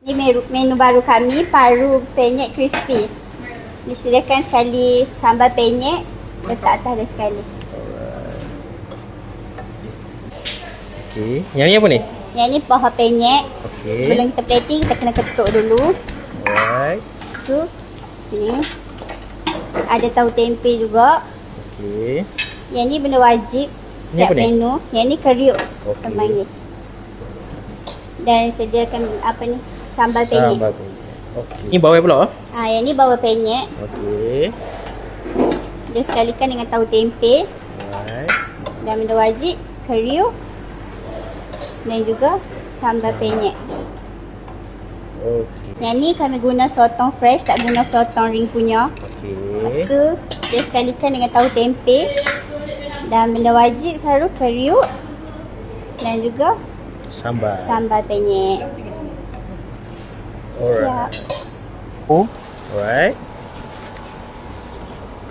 Ini menu baru kami, paru penyet crispy. Disediakan sekali sambal penyet, letak atas dia sekali. Okey. Yang ni apa ni? Yang ni paha penyet. Okey. Sebelum kita plating, kita kena ketuk dulu. Alright. Tu, sini. Ada tahu tempe juga. Okey. Yang ni benda wajib setiap menu. Yang ni keriuk. Kita panggil. Dan sediakan apa ni? Sambal penyet. Sambal penyet. Okey. Ni bawang pula? Yang ni bawang penyet. Okey. Dia sekalikan dengan tahu tempe. Alright. Dan benda wajib keriuk. Dan juga sambal penyet. Okey. Yang ni kami guna sotong fresh, tak guna sotong ring punya. Okey. Lepas tu dia sekalikan dengan tahu tempe. Dan benda wajib selalu keriuk. Dan juga sambal penyet. Alright. Siap. Oh. Alright.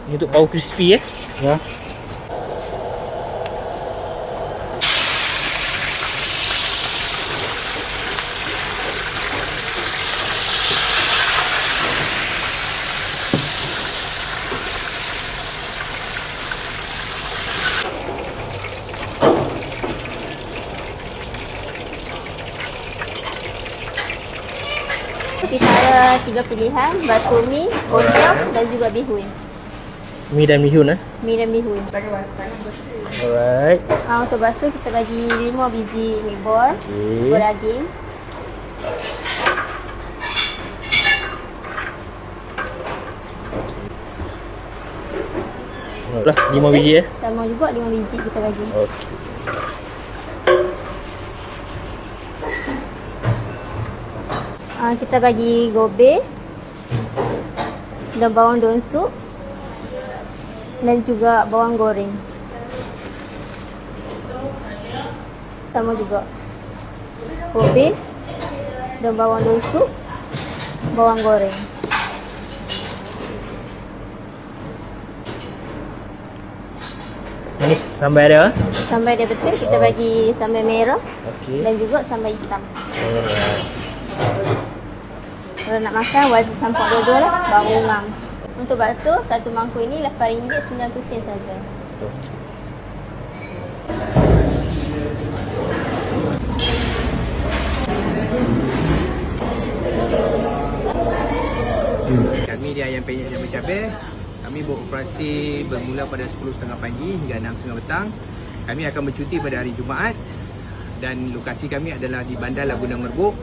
Ini untuk paru crispy Ya. Kita ada 3 pilihan, bakso mi, ondong dan juga bihun. Mi dan bihun Mi dan bihun. Alright. Untuk bakso kita bagi 5 biji meatball, daging. Lah 5 biji Sama juga 5 biji kita bagi. Okey. Kita bagi gobe dan bawang daun sup dan juga bawang goreng. Sama juga gobe dan bawang daun sup, bawang goreng. Ini sambal dia? Sambal dia betul, kita bagi sambal merah dan juga sambal hitam. Kalau nak makan wajib campur dua-dua lah, baru umam. Untuk bakso, satu mangkuk ini RM8.90 saja. Kami di Ayam Penyet Jambi Cabai. Kami beroperasi bermula pada 10.30 pagi hingga 6.30 petang. Kami akan bercuti pada hari Jumaat dan lokasi kami adalah di Bandar Laguna Merbuk.